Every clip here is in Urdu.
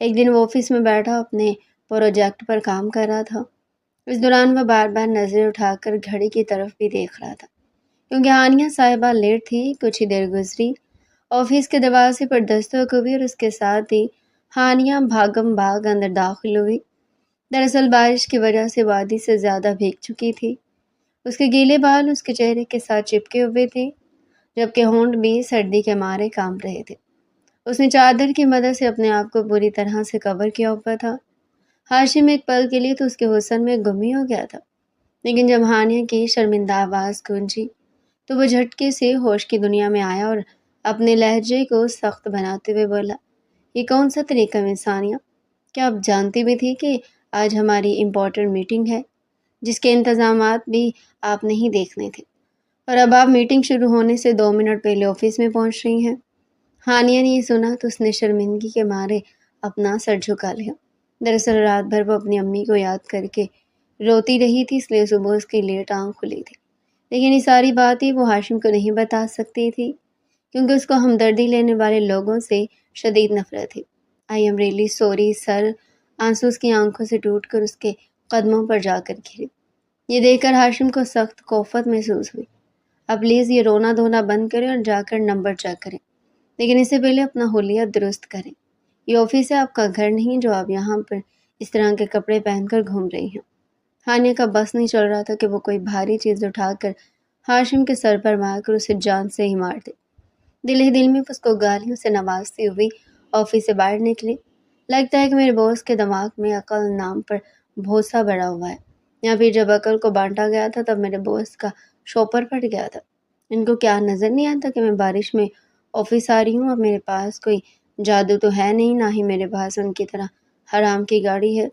ایک دن وہ آفس میں بیٹھا اپنے پروجیکٹ پر کام کر رہا تھا۔ اس دوران وہ بار بار نظر اٹھا کر گھڑی کی طرف بھی دیکھ رہا تھا، کیونکہ ہانیہ صاحبہ لیٹ تھی۔ کچھ ہی دیر گزری، آفس کے دروازے پر دستک ہوئی اور اس کے ساتھ ہی ہانیہ بھاگم بھاگ اندر داخل ہوئی۔ دراصل بارش کی وجہ سے وادی سے زیادہ بھیگ چکی تھی۔ اس کے گیلے بال اس کے چہرے کے ساتھ چپکے ہوئے تھے، جبکہ ہونٹ بھی سردی کے مارے کانپ رہے تھے۔ اس نے چادر کی مدد سے اپنے آپ کو پوری طرح سے کور کیا ہوا تھا۔ ہاشم ایک پل کے لیے تو اس کے حسن میں گم ہی ہو گیا تھا، لیکن جب ہانیہ کی شرمندہ آواز گونجی تو وہ جھٹکے سے ہوش کی دنیا میں آیا اور اپنے لہجے کو سخت بناتے ہوئے بولا، یہ کون سا طریقہ ہے ثانیہ؟ کیا آپ جانتی بھی تھی کہ آج ہماری امپورٹنٹ میٹنگ ہے، جس کے انتظامات بھی آپ نہیں دیکھنے تھے، اور اب آپ میٹنگ شروع ہونے سے 2 منٹ پہلے آفس میں پہنچ رہی ہیں؟ ہانیہ نے یہ سنا تو اس نے شرمندگی کے مارے اپنا سر جھکا لیا۔ دراصل رات بھر وہ اپنی امی کو یاد کر کے روتی رہی تھی، اس لیے صبح اس کی لیٹ آنکھ کھلی تھی، لیکن یہ ساری باتیں وہ ہاشم کو نہیں بتا سکتی تھی، کیونکہ اس کو ہمدردی لینے والے لوگوں سے شدید نفرت تھی۔ I am really sorry sir, آنسو اس کی آنکھوں سے ٹوٹ کر اس کے قدموں پر جا کر گرے۔ یہ دیکھ کر ہاشم کو سخت کوفت محسوس ہوئی۔ اب پلیز یہ رونا دھونا بند کریں اور جا کر نمبر چیک کریں، لیکن اس سے پہلے اپنا حلیہ درست کریں۔ یہ آفس ہے، آپ کا گھر نہیں جو آپ یہاں پر اس طرح کے کپڑے پہن کر گھوم رہی ہیں۔ ہانیہ کا بس نہیں چل رہا تھا کہ وہ کوئی بھاری چیز اٹھا کر ہاشم کے سر پر مار کر اسے جان سے ہی مار دے۔ دل ہی دل میں اس کو گالیوں سے نوازتی ہوئی آفس سے باہر نکلی۔ لگتا ہے کہ میرے باس کے دماغ میں عقل نام پر بھوسا بڑا ہوا ہے، یا پھر جب عقل کو بانٹا گیا تھا تب میرے باس کا شوپر پھٹ گیا تھا۔ ان کو کیا نظر نہیں آتا کہ میں بارش میں آفس آ رہی ہوں؟ اب میرے پاس کوئی جادو تو ہے نہیں، نہ ہی میرے پاس ان کی طرح حرام کی گاڑی ہے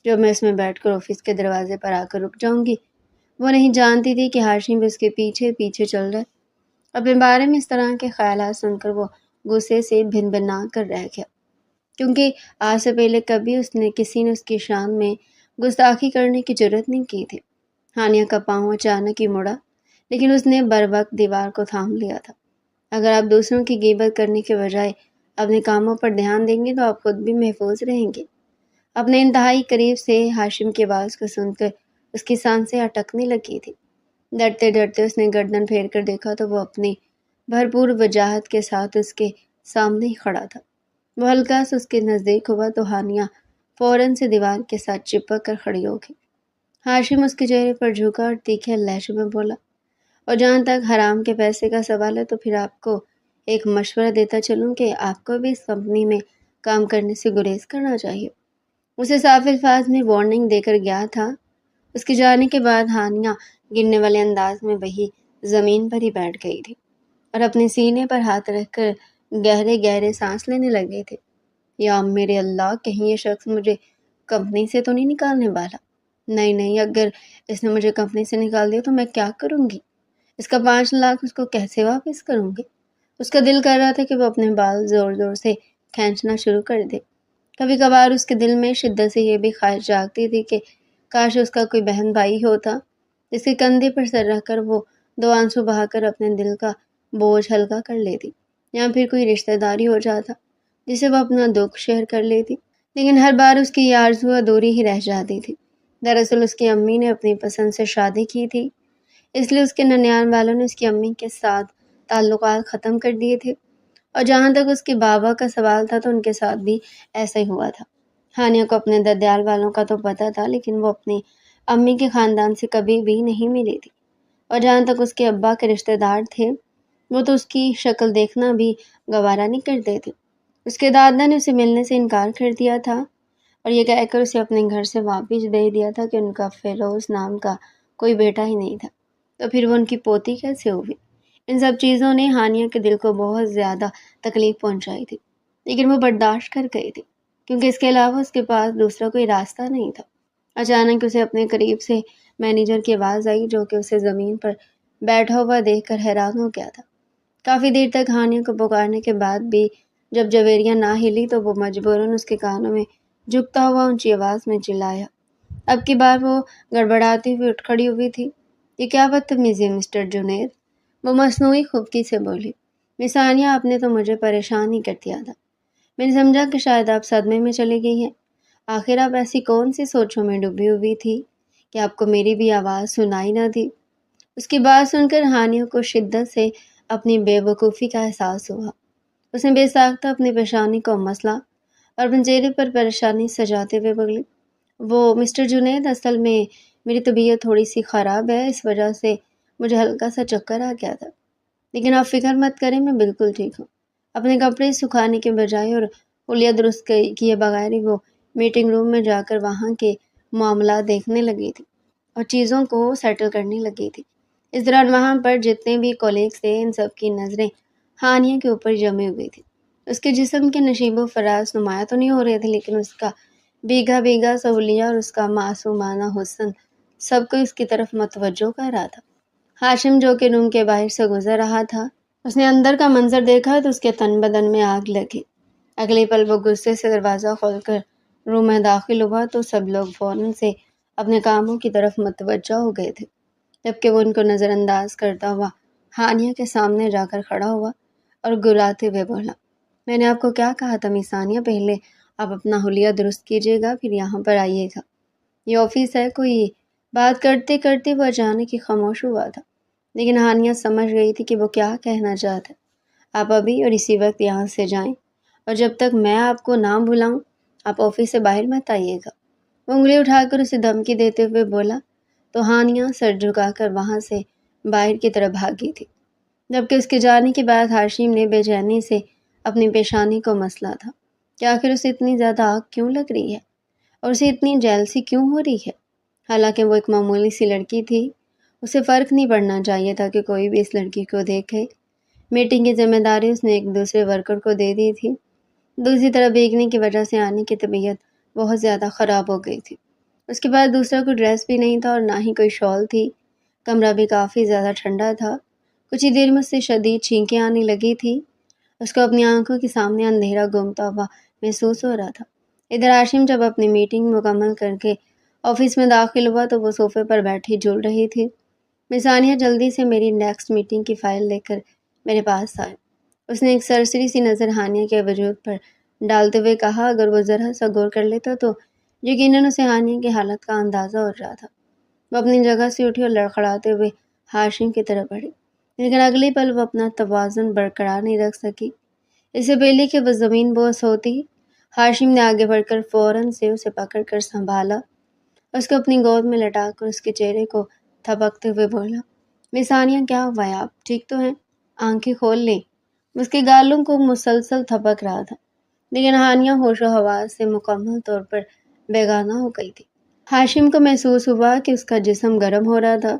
جو میں اس میں بیٹھ کر آفس کے دروازے پر آ کر رک جاؤں گی۔ وہ نہیں جانتی تھی کہ ہاشم بھی اس کے پیچھے پیچھے چل رہا ہے۔ اپنے بارے میں اس طرح کے خیالات سن کر وہ غصے سے بھن بھنا کر رہ گیا، کیونکہ آج سے پہلے کبھی کسی نے اس کی شان میں گستاخی کرنے کی جرت نہیں کی تھی۔ ہانیہ کا پاؤں اچانک ہی مڑا، لیکن اس نے بروقت دیوار کو تھام لیا تھا۔ اگر آپ دوسروں کی غیبت کرنے کے بجائے اپنے کاموں پر دھیان دیں گے تو آپ خود بھی محفوظ رہیں گے۔ اپنے انتہائی قریب سے ہاشم کی آواز کو سن کر اس کی سانسیں اٹکنے لگی تھی۔ ڈرتے ڈرتے اس نے گردن پھیر کر دیکھا تو وہ اپنی بھرپور وجاہت کے ساتھ اس کے سامنے ہی کھڑا تھا۔ وہ ہلکا سے اس کے نزدیک ہوا تو ہانیہ فوراً سے دیوار کے ساتھ چپک کر کھڑی ہو گئی۔ ہاشم اس کے چہرے پر جھکا اور تیکھے لہجے میں بولا، اور جہاں تک حرام کے پیسے کا سوال ہے تو پھر آپ کو ایک مشورہ دیتا چلوں کہ آپ کو بھی اس کمپنی میں کام کرنے سے گریز کرنا چاہیے۔ اسے صاف الفاظ میں وارننگ دے کر گیا تھا۔ اس کے جانے کے بعد ہانیہ گرنے والے انداز میں وہی زمین پر ہی بیٹھ گئی تھی اور اپنے سینے پر ہاتھ رکھ کر گہرے گہرے سانس لینے لگے تھے۔ یا میرے اللہ، کہیں یہ شخص مجھے کمپنی سے تو نہیں نکالنے والا؟ نہیں، اگر اس نے مجھے کمپنی سے نکال دیا تو میں کیا کروں گی؟ اس کا 5 لاکھ اس کو کیسے واپس کروں گی؟ اس کا دل کر رہا تھا کہ وہ اپنے بال زور زور سے کھینچنا شروع کر دے۔ کبھی کبھار اس کے دل میں شدت سے یہ بھی خواہش جاگتی تھی کہ کاش اس کا کوئی بہن بھائی ہوتا جس کے کندھے پر سر رکھ کر وہ 2 آنسو بہا کر اپنے دل کا بوجھ ہلکا کر لیتی، یا پھر کوئی رشتہ داری ہو جاتا جسے وہ اپنا دکھ شیئر کر لیتی، لیکن ہر بار اس کی یہ آرزو ادھوری ہی رہ جاتی تھی۔ دراصل اس کی امی نے اپنی پسند سے شادی کی تھی، اس لیے اس کے ننیال والوں نے اس کی امی کے ساتھ تعلقات ختم کر دیے تھے، اور جہاں تک اس کے بابا کا سوال تھا تو ان کے ساتھ بھی ایسا ہی ہوا تھا۔ ہانیہ کو اپنے ددیال والوں کا تو پتہ تھا، لیکن وہ اپنی امی کے خاندان سے کبھی بھی نہیں ملی تھی، اور جہاں تک اس کے ابا کے رشتہ دار تھے وہ تو اس کی شکل دیکھنا بھی گوارا نہیں کرتے تھے۔ اس کے دادا نے اسے ملنے سے انکار کر دیا تھا اور یہ کہہ کر اسے اپنے گھر سے واپس دے دیا تھا کہ ان کا فیروز نام کا کوئی بیٹا ہی نہیں تھا، تو پھر وہ ان کی پوتی کیسے ہوئی؟ ان سب چیزوں نے ہانیہ کے دل کو بہت زیادہ تکلیف پہنچائی تھی، لیکن وہ برداشت کر گئی تھی، کیونکہ اس کے علاوہ اس کے پاس دوسرا کوئی راستہ نہیں تھا۔ اچانک اسے اپنے قریب سے مینیجر کی آواز آئی، جو کہ اسے زمین پر بیٹھا ہوا دیکھ کر حیران ہو گیا تھا۔ کافی دیر تک ہانیہ کو پکارنے کے بعد بھی جب جویریہ نہ ہلی تو وہ مجبوراً اس کے کانوں میں جھکتا ہوا اونچی آواز میں چلایا۔ اب کی بار وہ گڑبڑاتی ہوئی اٹھ کھڑی ہوئی تھی۔ یہ کیا بدتمیزی ہے مسٹر جنید؟ وہ مصنوعی خفگی سے بولی۔ مس ہانیہ، آپ نے تو مجھے پریشان ہی کر دیا تھا۔ میں نے سمجھا کہ شاید آپ صدمے میں چلی گئی ہیں۔ آخر آپ ایسی کون سی سوچوں میں ڈوبی ہوئی تھی کہ آپ کو میری بھی آواز سنائی نہ دی؟ اس کی بات سن کر ہانیہ کو شدت سے اپنی بے وقوفی کا احساس ہوا۔ اس نے بے ساختہ اپنی پیشانی کو مسلا اور اپنے چہرے پر پریشانی سجاتے ہوئے بولی، وہ مسٹر جنید، اصل میں میری طبیعت تھوڑی سی خراب ہے، اس وجہ سے مجھے ہلکا سا چکر آ گیا تھا، لیکن آپ فکر مت کریں، میں بالکل ٹھیک ہوں۔ اپنے کپڑے سکھانے کے بجائے اور حلیہ درست کیے بغیر ہی وہ میٹنگ روم میں جا کر وہاں کے معاملات دیکھنے لگی تھی اور چیزوں کو سیٹل کرنے لگی تھی۔ اس دوران وہاں پر جتنے بھی کولیگز تھے، ان سب کی نظریں ہانیہ کے اوپر جمی ہوئی تھی۔ اس کے جسم کے نشیب و فراز نمایاں تو نہیں ہو رہے تھے، لیکن اس کا بھیگا بھیگا سہولیہ اور اس کا معصومانہ حسن سب کو اس کی طرف متوجہ کر رہا تھا۔ ہاشم جو کہ روم کے باہر سے گزر رہا تھا، اس نے اندر کا منظر دیکھا تو اس کے تن بدن میں آگ لگی۔ اگلے پل وہ غصے سے دروازہ کھول کر روم میں داخل ہوا تو سب لوگ فوراً سے اپنے کاموں کی طرف متوجہ ہو گئے تھے، جبکہ وہ ان کو نظر انداز کرتا ہوا ہانیہ کے سامنے جا کر کھڑا ہوا اور گراتے ہوئے بولا، میں نے آپ کو کیا کہا تھا مس ہانیہ، پہلے آپ اپنا حلیہ درست کیجیے گا، پھر یہاں پر آئیے گا، یہ آفس ہے۔ کوئی بات کرتے کرتے وہ اچانک ہی خاموش ہوا تھا، لیکن ہانیہ سمجھ گئی تھی کہ وہ کیا کہنا چاہتا ہے۔ آپ ابھی اور اسی وقت یہاں سے جائیں، اور جب تک میں آپ کو نہ بلاؤں آپ آفس سے باہر مت آئیے گا۔ وہ انگلی اٹھا کر اسے دھمکی دیتے ہوئے بولا تو ہانیہ سر جھکا کر وہاں سے باہر کی طرف بھاگی تھی، جبکہ اس کے جانے کے بعد ہاشم نے بے چینی سے اپنی پیشانی کو مسلا تھا کہ آخر اسے اتنی زیادہ آگ کیوں لگ رہی ہے اور اسے اتنی جیلسی کیوں ہو رہی ہے۔ حالانکہ وہ ایک معمولی سی لڑکی تھی، اسے فرق نہیں پڑنا چاہیے تھا کہ کوئی بھی اس لڑکی کو دیکھے۔ میٹنگ کی ذمہ داری اس نے ایک دوسرے ورکر کو دے دی تھی۔ دوسری طرف بھیگنے کی وجہ سے آنی کی طبیعت بہت زیادہ خراب ہو گئی تھی۔ اس کے بعد دوسرا کوئی ڈریس بھی نہیں تھا اور نہ ہی کوئی شال تھی۔ کمرہ بھی کافی زیادہ ٹھنڈا تھا۔ کچھ ہی دیر میں اس سے شدید چھینکیں آنے لگی تھی۔ اس کو اپنی آنکھوں کے سامنے اندھیرا گھومتا ہوا محسوس ہو رہا تھا۔ ادھر ہاشم جب اپنی میٹنگ مکمل کر کے آفس میں داخل ہوا تو وہ صوفے پر بیٹھی جھول رہی تھی۔ مس ہانیہ، جلدی سے میری نیکسٹ میٹنگ کی فائل لے کر میرے پاس آئے۔ اس نے ایک سرسری سی نظر ہانیہ کے وجود پر ڈالتے ہوئے کہا۔ اگر وہ ذرا سا غور کر لیتا تو یقیناً اسے ہانیہ کی حالت کا اندازہ ہو رہا تھا۔ وہ اپنی جگہ سے اٹھی اور لڑکھڑاتے ہوئے ہاشم کی طرف بڑھی، لیکن اگلے پل وہ اپنا توازن برقرار نہیں رکھ سکی۔ اس سے پہلے کہ وہ زمین بوس ہوتی، ہاشم نے آگے بڑھ کر فوراً سے اسے پکڑ کر سنبھالا، اس کو اپنی گود میں لٹا کر اس کے چہرے کو تھپکتے ہوئے بولا، مس ہانیہ، کیا ہوا ہے؟ آپ ٹھیک تو ہیں؟ آنکھیں کھول لیں۔ اس کے گالوں کو مسلسل تھپک رہا تھا، لیکن ہانیہ ہوش و حواس سے مکمل طور پر بیگانہ ہو گئی تھی۔ ہاشم کو محسوس ہوا کہ اس کا جسم گرم ہو رہا تھا۔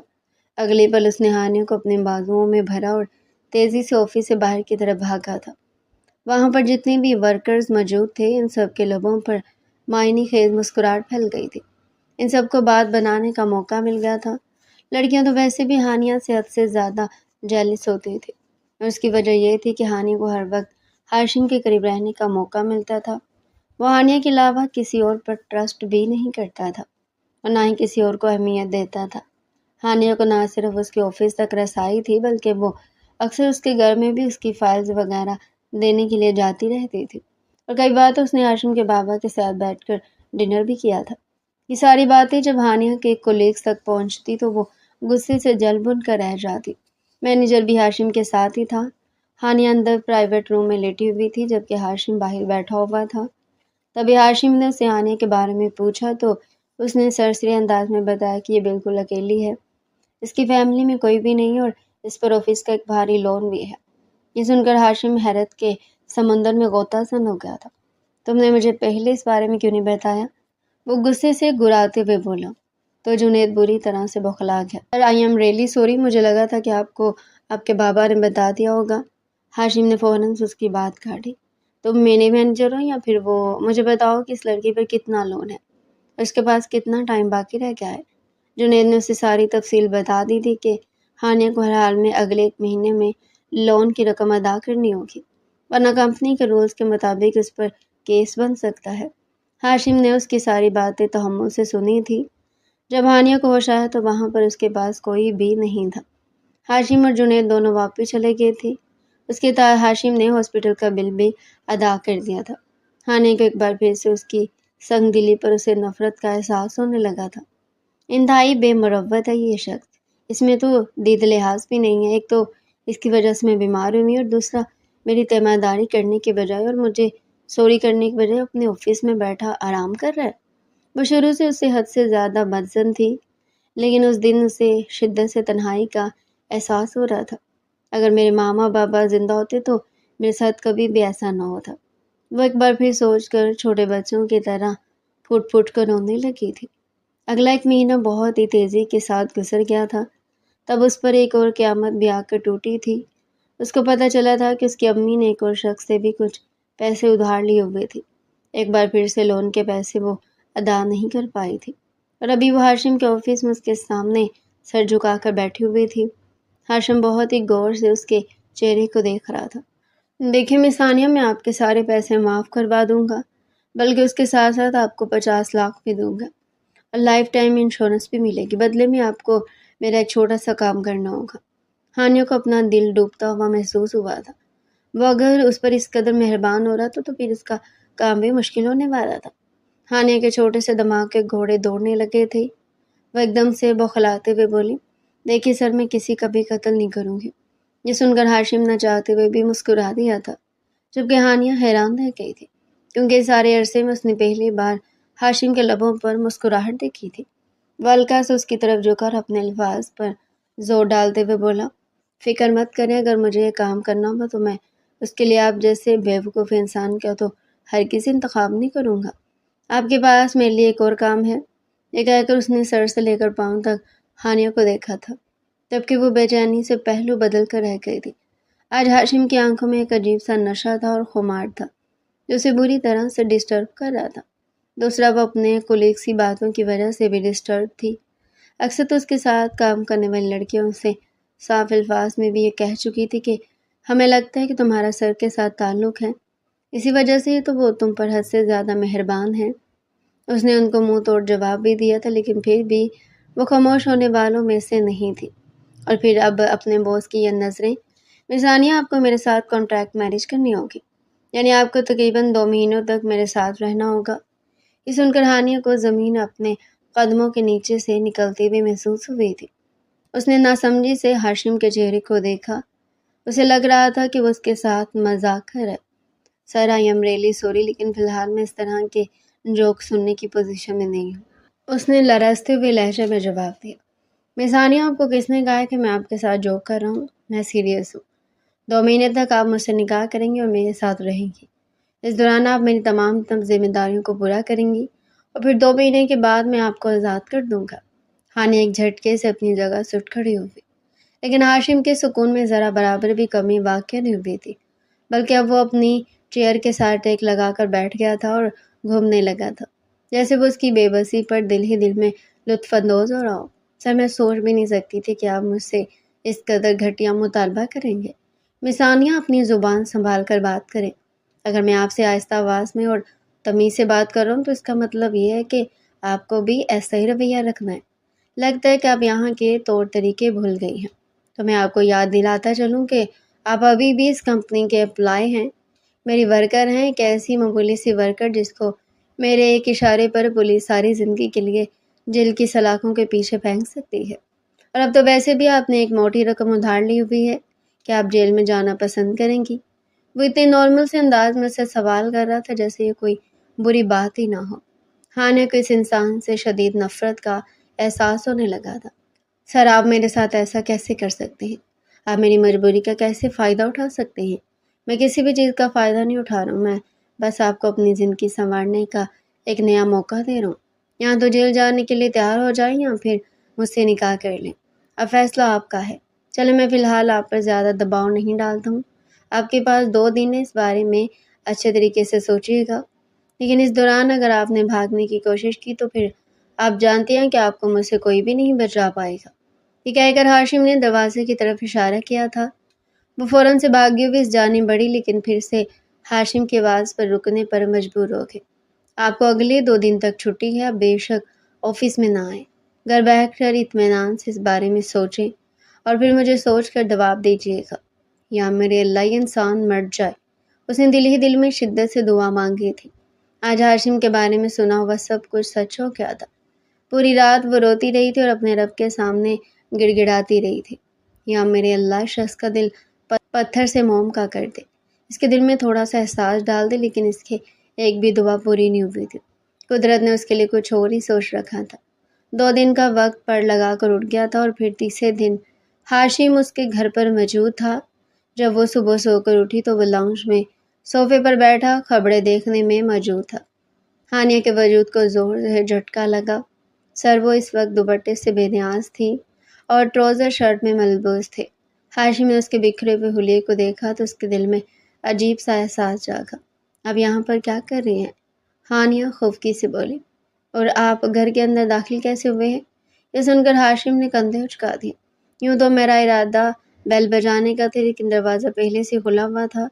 اگلے پل اس نے ہانیہ کو اپنے بازوؤں میں بھرا اور تیزی سے آفس سے باہر کی طرف بھاگا تھا۔ وہاں پر جتنے بھی ورکرز موجود تھے، ان سب کے لبوں پر معنی خیز مسکراہٹ پھیل گئی تھی۔ ان سب کو بات بنانے کا موقع مل گیا تھا۔ لڑکیاں تو ویسے بھی ہانیہ سے حد سے زیادہ جیلس ہوتی تھی، اور اس کی وجہ یہ تھی کہ ہانیہ کو ہر وقت ہاشم کے قریب رہنے کا موقع ملتا تھا۔ وہ ہانیہ کے علاوہ کسی اور پر ٹرسٹ بھی نہیں کرتا تھا اور نہ ہی کسی اور کو اہمیت دیتا تھا۔ ہانیہ کو نہ صرف اس کے آفس تک رسائی تھی، بلکہ وہ اکثر اس کے گھر میں بھی اس کی فائلز وغیرہ دینے کے لیے جاتی رہتی تھی، اور کئی بار تو اس نے ہاشم کے بابا کے ساتھ بیٹھ کر ڈنر بھی کیا تھا۔ یہ ساری باتیں جب ہانیہ کے کولیگز تک پہنچتی تو وہ غصے سے جل بھن کر رہ جاتی۔ مینیجر بھی ہاشم کے ساتھ ہی تھا۔ ہانیہ اندر پرائیویٹ روم میں لیٹی ہوئی تھی، جبکہ ہاشم باہر بیٹھا ہوا تھا۔ تبھی ہاشم نے اسے ہانیہ کے بارے میں پوچھا تو اس نے سرسری انداز میں بتایا کہ یہ بالکل اکیلی ہے، اس کی فیملی میں کوئی بھی نہیں اور اس پر آفس کا ایک بھاری لون بھی ہے۔ یہ سن کر ہاشم حیرت کے سمندر میں غوطہ زن ہو گیا تھا۔ تم نے مجھے پہلے اس بارے میں کیوں نہیں بتایا؟ وہ غصے سے گراتے ہوئے بولا تو جنید بری طرح سے بوکھلا گیا۔ آئی ایم ریئلی سوری، مجھے لگا تھا کہ آپ کو آپ کے بابا نے بتا دیا ہوگا۔ ہاشم نے فوراً اس کی بات کاٹی۔ تم میرے مینیجر ہو یا پھر وہ؟ مجھے بتاؤ کہ اس لڑکی پر کتنا لون ہے، اس کے پاس کتنا ٹائم باقی رہ گیا ہے۔ جنید نے اسے ساری تفصیل بتا دی تھی کہ ہانیہ کو ہر حال میں اگلے 1 مہینے میں لون کی رقم ادا کرنی ہوگی، ورنہ کمپنی کے رولز کے مطابق اس پر کیس بن سکتا ہے۔ ہاشم نے اس کی ساری باتیں تحمل سے سنی تھی۔ جب ہانیہ کو ہوش آیا تو وہاں پر اس کے پاس کوئی بھی نہیں تھا۔ ہاشم اور جنید دونوں واپس چلے گئے تھے۔ اس کے بعد ہاشم نے ہاسپٹل کا بل بھی ادا کر دیا تھا۔ ہانے کو ایک بار پھر سے اس کی سنگ دلی پر اسے نفرت کا احساس ہونے لگا تھا۔ انتہائی بے مروت ہے یہ شخص، اس میں تو دید لحاظ بھی نہیں ہے۔ ایک تو اس کی وجہ سے میں بیمار ہوئی اور دوسرا میری تیمارداری کرنے کے بجائے اور مجھے سوری کرنے کے بجائے اپنے آفس میں بیٹھا آرام کر رہا ہے۔ وہ شروع سے اس سے حد سے زیادہ بدظن تھی، لیکن اس دن اسے شدت سے تنہائی کا احساس ہو رہا تھا۔ اگر میرے ماما بابا زندہ ہوتے تو میرے ساتھ کبھی بھی ایسا نہ ہوتا۔ وہ ایک بار پھر سوچ کر چھوٹے بچوں کی طرح پھوٹ پھوٹ کر رونے لگی تھی۔ اگلا ایک مہینہ بہت ہی تیزی کے ساتھ گزر گیا تھا۔ تب اس پر ایک اور قیامت بھی آ کر ٹوٹی تھی۔ اس کو پتہ چلا تھا کہ اس کی امی نے ایک اور شخص سے بھی کچھ پیسے ادھار لیے ہوئے تھے۔ ایک بار پھر سے لون کے پیسے وہ ادا نہیں کر پائی تھی اور ابھی وہ ہاشم کے آفس میں اس کے سامنے سر جھکا کر بیٹھی ہوئی تھی۔ ہاشم بہت ہی غور سے اس کے چہرے کو دیکھ رہا تھا۔ دیکھیں مس ثانیہ، میں آپ کے سارے پیسے معاف کروا دوں گا، بلکہ اس کے ساتھ ساتھ آپ کو 50 لاکھ بھی دوں گا اور لائف ٹائم انشورنس بھی ملے گی۔ بدلے میں آپ کو میرا ایک چھوٹا سا کام کرنا ہوگا۔ ہانیہ کو اپنا دل ڈوبتا ہوا محسوس ہوا تھا۔ وہ اگر اس پر اس قدر مہربان ہو رہا تو پھر اس کا کام بھی مشکل ہونے والا تھا۔ ہانیہ کے چھوٹے سے دماغ کے گھوڑے دوڑنے لگے تھے۔ وہ ایک دم سے بوکھلاتے ہوئے بولی، دیکھیے سر، میں کسی کا بھی قتل نہیں کروں گی۔ یہ سن کر ہاشم نہ چاہتے ہوئے بھی مسکرا دیا تھا، جبکہ ہانیہ حیران رہ گئی تھی، کیونکہ سارے عرصے میں اس نے پہلی بار ہاشم کے لبوں پر مسکراہٹ دیکھی تھی۔ وہ ہلکا سے اس کی طرف جھک کر اپنے الفاظ پر زور ڈالتے ہوئے بولا، فکر مت کریں، اگر مجھے یہ کام کرنا ہوگا تو میں اس کے لیے آپ جیسے بیوقوف انسان کا تو ہر کسی انتخاب نہیں کروں گا۔ آپ کے پاس میرے لیے ایک اور کام ہے۔ یہ کہہ کر اس نے سر سے لے کر پاؤں تک ہانیہ کو دیکھا تھا، جبکہ وہ بے چینی سے پہلو بدل کر رہ گئی تھی۔ آج ہاشم کی آنکھوں میں ایک عجیب سا نشہ تھا اور خمار تھا جو اسے بری طرح سے ڈسٹرب کر رہا تھا۔ دوسرا، وہ اپنے کولیگس کی باتوں کی وجہ سے بھی ڈسٹرب تھی۔ اکثر تو اس کے ساتھ کام کرنے والی لڑکیوں سے صاف الفاظ میں بھی یہ کہہ چکی تھی کہ ہمیں لگتا ہے کہ تمہارا سر کے ساتھ تعلق ہے، اسی وجہ سے ہی تو وہ تم پر حد سے زیادہ مہربان ہے۔ اس نے ان کو منہ توڑ جواب بھی دیا تھا، لیکن پھر بھی وہ خاموش ہونے والوں میں سے نہیں تھی۔ اور پھر اب اپنے باس کی یہ نظریں، مس ثانیہ آپ کو میرے ساتھ کانٹریکٹ میرج کرنی ہوگی، یعنی آپ کو تقریباً 2 مہینوں تک میرے ساتھ رہنا ہوگا۔ یہ سن کر ہانیہ کو زمین اپنے قدموں کے نیچے سے نکلتی ہوئی محسوس ہوئی تھی۔ اس نے ناسمجھی سے ہاشم کے چہرے کو دیکھا۔ اسے لگ رہا تھا کہ وہ اس کے ساتھ مذاق کر ہے۔ سر، آئی ایم ریئلی سوری، لیکن فی الحال میں اس طرح کے جوک سننے کی پوزیشن میں نہیں ہوں، اس نے لرزتے ہوئے لہجے میں جواب دیا۔ مس ثانیہ، آپ کو کس نے کہا ہے کہ میں آپ کے ساتھ جوک کر رہا ہوں؟ میں سیریس ہوں۔ 2 مہینے تک آپ مجھ سے نکاح کریں گی اور میرے ساتھ رہیں گی۔ اس دوران آپ میری تمام ذمہ داریوں کو پورا کریں گی اور پھر 2 مہینے کے بعد میں آپ کو آزاد کر دوں گا۔ ہانیہ ایک جھٹکے سے اپنی جگہ سے اٹھ کھڑی ہوئی، لیکن ہاشم کے سکون میں ذرا برابر بھی کمی واقع نہیں ہوئی تھی، بلکہ اب وہ اپنی چیئر کے ساتھ ٹیک لگا کر بیٹھ گیا تھا اور گھومنے لگا تھا، جیسے وہ اس کی بے بسی پر دل ہی دل میں لطف اندوز ہو رہا ہو۔ سر، میں سوچ بھی نہیں سکتی تھی کہ آپ مجھ سے اس قدر گھٹیا مطالبہ کریں گے۔ مس ثانیہ، اپنی زبان سنبھال کر بات کریں۔ اگر میں آپ سے آہستہ آواز میں اور تمیز سے بات کر رہا ہوں تو اس کا مطلب یہ ہے کہ آپ کو بھی ایسا ہی رویہ رکھنا ہے۔ لگتا ہے کہ آپ یہاں کے طور طریقے بھول گئی ہیں، تو میں آپ کو یاد دلاتا چلوں کہ آپ ابھی بھی اس کمپنی کے امپلائی ہیں، میری ورکر ہیں، ایک ایسی معمولی سی ورکر جس کو میرے ایک اشارے پر پولیس ساری زندگی کے لیے جیل کی سلاخوں کے پیچھے پھینک سکتی ہے۔ اور اب تو ویسے بھی آپ نے ایک موٹی رقم ادھار لی ہوئی ہے کہ آپ جیل میں جانا پسند کریں گی۔ وہ اتنے نارمل سے انداز میں سے سوال کر رہا تھا جیسے یہ کوئی بری بات ہی نہ ہو۔ ہانیہ کو اس انسان سے شدید نفرت کا احساس ہونے لگا تھا۔ سر، آپ میرے ساتھ ایسا کیسے کر سکتے ہیں؟ آپ میری مجبوری کا کیسے فائدہ اٹھا سکتے ہیں؟ میں کسی بھی چیز کا فائدہ نہیں اٹھا رہا ہوں، میں بس آپ کو اپنی زندگی سنوارنے کا ایک نیا موقع دے رہا ہوں۔ یہاں تو جیل جانے کے لیے تیار ہو جائیں یا پھر مجھ سے نکاح کر لیں، اب فیصلہ آپ کا ہے۔ چلے، میں فی الحال آپ پر زیادہ دباؤ نہیں ڈالتا ہوں، آپ کے پاس 2 دن ہے، اس بارے میں اچھے طریقے سے سوچیے گا، لیکن اس دوران اگر آپ نے بھاگنے کی کوشش کی تو پھر آپ جانتے ہیں کہ آپ کو مجھ سے کوئی بھی نہیں بچا پائے گا۔ یہ کہہ کر ہاشم نے دروازے کی طرف اشارہ کیا تھا۔ وہ فوراً سے بھاگی ہوئی اس جانب بڑھی، لیکن پھر سے ہاشم کی آواز پر رکنے پر مجبور ہو گئے۔ آپ کو اگلے 2 دن تک چھٹی ہے، آپ بے شک آفس میں نہ آئیں، گھر بیٹھ کر اطمینان سے اس بارے میں سوچیں اور پھر مجھے سوچ کر جواب دیجیے گا، یا میرے اللہ یہ انسان مر جائے۔ اس نے دل ہی دل میں شدت سے دعا مانگی تھی۔ آج ہاشم کے بارے میں سنا ہوا سب کچھ سچ ہو گیا تھا۔ پوری رات وہ روتی رہی تھی اور اپنے رب کے سامنے گڑ گڑاتی رہی تھی، یا میرے اللہ شخص کا دل پتھر سے موم کا کر دے، اس کے دل میں تھوڑا سا احساس ڈال دے، لیکن اس کی ایک بھی دعا پوری نہیں ہوئی تھی۔ قدرت نے اس کے لیے کچھ اور ہی سوچ رکھا تھا۔ 2 دن کا وقت پڑ لگا کر اٹھ گیا تھا اور پھر تیسرے دن ہاشم اس کے گھر پر موجود تھا۔ جب وہ صبح سو کر اٹھی تو وہ لاؤنج میں صوفے پر بیٹھا خبریں دیکھنے میں موجود تھا۔ ہانیہ کے وجود کو زور سے جھٹکا لگا۔ سر وہ اس وقت دوپٹے سے بے نیاز تھی اور ٹراؤزر شرٹ میں ملبوس تھے۔ ہاشم نے اس کے بکھرے ہوئے حلیے کو دیکھا تو اس کے دل میں عجیب سا احساس جاگا۔ اب یہاں پر کیا کر رہی ہیں؟ ہانیہ خفگی سے بولی۔ اور آپ گھر کے اندر داخل کیسے ہوئے ہیں؟ یہ سن کر ہاشم نے کندھے اچکا دیے۔ یوں تو میرا ارادہ بیل بجانے کا تھا، لیکن دروازہ پہلے سے کھلا ہوا تھا،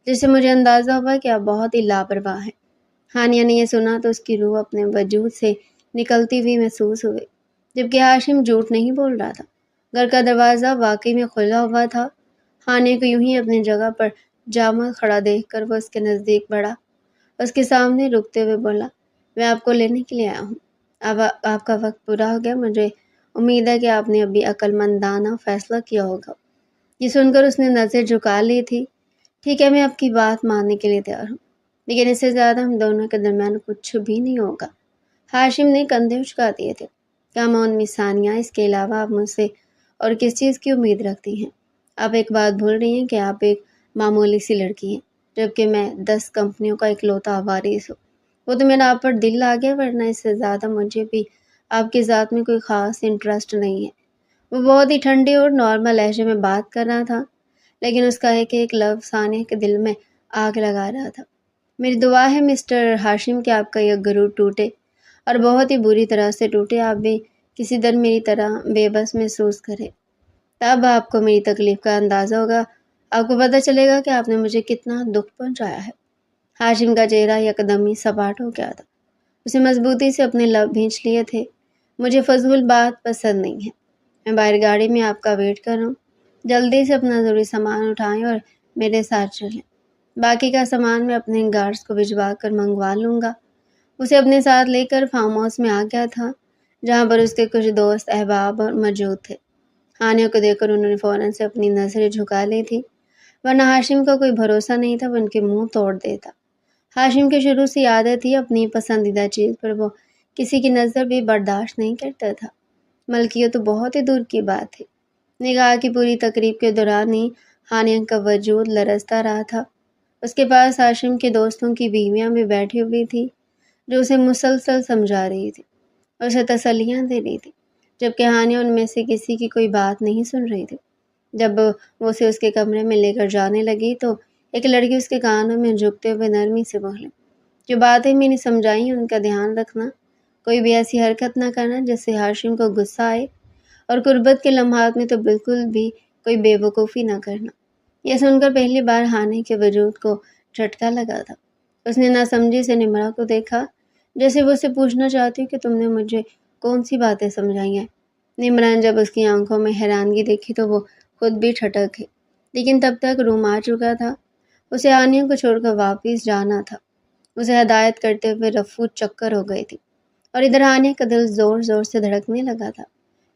جس سے مجھے اندازہ ہوا کہ آپ بہت ہی لاپرواہ ہیں۔ ہانیہ نے یہ سنا تو اس کی روح اپنے وجود سے نکلتی ہوئی محسوس ہوئی، جبکہ ہاشم جھوٹ نہیں بول رہا تھا۔ گھر کا دروازہ واقعی میں کھلا ہوا تھا۔ ہانیہ کو یوں ہی اپنی جگہ پر جامد کھڑا دیکھ کر وہ اس کے نزدیک بڑھا، اس کے سامنے رکتے ہوئے بولا، میں آپ کو لینے کے لیے آیا ہوں۔ اب آپ کا وقت پورا ہو گیا، مجھے امید ہے کہ آپ نے ابھی عقل مندانہ فیصلہ کیا ہوگا۔ یہ سن کر اس نے نظر جھکا لی تھی۔ ٹھیک ہے، میں آپ کی بات ماننے کے لیے تیار ہوں، لیکن اس سے زیادہ ہم دونوں کے درمیان کچھ بھی نہیں ہوگا۔ ہاشم نے کندھے اچکا دیے تھے۔ کام آن مس ثانیہ، اس کے علاوہ آپ مجھ سے اور کس چیز کی امید رکھتی ہیں؟ آپ ایک بات بھول رہی ہیں کہ آپ ایک معمولی سی لڑکی ہیں، جبکہ میں 10 کمپنیوں کا اکلوتا وارث ہوں۔ وہ تو میرا آپ پر دل آ گیا، ورنہ اس سے زیادہ مجھے بھی آپ کی ذات میں کوئی خاص انٹرسٹ نہیں ہے۔ وہ بہت ہی ٹھنڈے اور نارمل لہجے میں بات کر رہا تھا، لیکن اس کا ایک ایک لفظ ثانیہ کے دل میں آگ لگا رہا تھا۔ میری دعا ہے مسٹر ہاشم کہ آپ کا یہ غرور ٹوٹے، اور بہت ہی بری طرح سے ٹوٹے۔ آپ بھی کسی دن میری طرح بے بس محسوس کریں، تب آپ کو میری تکلیف کا اندازہ ہوگا، آپ کو پتہ چلے گا کہ آپ نے مجھے کتنا دکھ پہنچایا ہے۔ ہاشم کا چہرہ یکدم ہی سپاٹ ہو گیا تھا۔ اسے مضبوطی سے اپنے لب بھینچ لیے تھے۔ مجھے فضول بات پسند نہیں ہے، میں باہر گاڑی میں آپ کا ویٹ کر رہا ہوں، جلدی سے اپنا ضروری سامان اٹھائیں اور میرے ساتھ چلیں۔ باقی کا سامان میں اپنے گارڈز کو بھجوا کر منگوا لوں گا۔ اسے اپنے ساتھ لے کر فارم ہاؤس میں آ گیا تھا، جہاں پر اس کے کچھ دوست احباب اور موجود تھے۔ ہانیہ کو دیکھ کر انہوں نے فوراً سے اپنی نظریں جھکا لی تھی، ورنہ ہاشم کا کوئی بھروسہ نہیں تھا، وہ ان کے منہ توڑ دیتا۔ ہاشم کے شروع سے عادت تھی، اپنی پسندیدہ چیز پر وہ کسی کی نظر بھی برداشت نہیں کرتا تھا۔ ملکیت تو بہت ہی دور کی بات تھی۔ نکاح کی پوری تقریب کے دوران ہی ہانیہ کا وجود لرزتا رہا تھا۔ اس کے پاس ہاشم کے دوستوں کی بیویاں بھی بیٹھی ہوئی تھی، جو اسے مسلسل سمجھا رہی تھی اور اسے تسلیاں دے رہی تھی، جبکہ ہانیہ ان میں سے کسی کی کوئی بات نہیں سن رہی تھی۔ جب وہ اسے اس کے کمرے میں لے کر جانے لگی تو ایک لڑکی اس کے کانوں میں جھکتے ہوئے نرمی سے بولی، جو باتیں میں نے سمجھائی ان کا دھیان رکھنا، کوئی بھی ایسی حرکت نہ کرنا جس سے ہاشم کو غصہ آئے، اور قربت کے لمحات میں تو بالکل بھی کوئی بے وقوفی نہ کرنا۔ یہ سن کر پہلی بار ہانیہ کے وجود کو جھٹکا لگا تھا۔ اس نے ناسمجھی سے نمرہ کو دیکھا، جیسے وہ اسے پوچھنا چاہتی کہ تم نے مجھے کون سی باتیں سمجھائی ہیں۔ نمرہ نے جب اس کی آنکھوں میں حیرانگی دیکھی تو وہ خود بھی ٹھٹک گئی، لیکن تب تک روم آ چکا تھا۔ اسے ہانیہ کو چھوڑ کر واپس جانا تھا۔ اسے ہدایت کرتے ہوئے رفو چکر ہو گئی تھی، اور ادھر ہانیہ کا دل زور زور سے دھڑکنے لگا تھا۔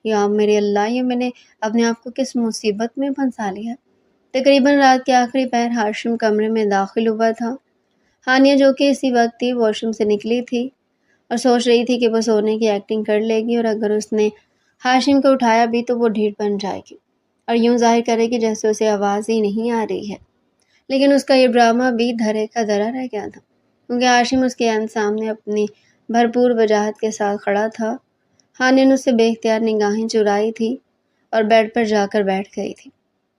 یا میرے اللہ، یہ میں نے اپنے آپ کو کس مصیبت میں پھنسا لیا۔ تقریباً رات کے آخری پہر ہاشم کمرے میں داخل ہوا تھا۔ ہانیہ جو کہ اسی وقت ہی واش روم سے نکلی تھی اور سوچ رہی تھی کہ وہ سونے کی ایکٹنگ کر لے گی، اور اگر اس نے ہاشم کو اٹھایا بھی تو وہ ڈھیٹ بن جائے گی اور یوں ظاہر کرے گی جیسے اسے آواز ہی نہیں آ رہی ہے۔ لیکن اس کا یہ ڈرامہ بھی دھرے کا دھرا رہ گیا تھا، کیونکہ ہاشم اس کے عین سامنے اپنی بھرپور وجاہت کے ساتھ کھڑا تھا۔ ہانیہ نے اس سے بے اختیار نگاہیں چرائی تھی اور بیڈ پر جا کر بیٹھ گئی تھی۔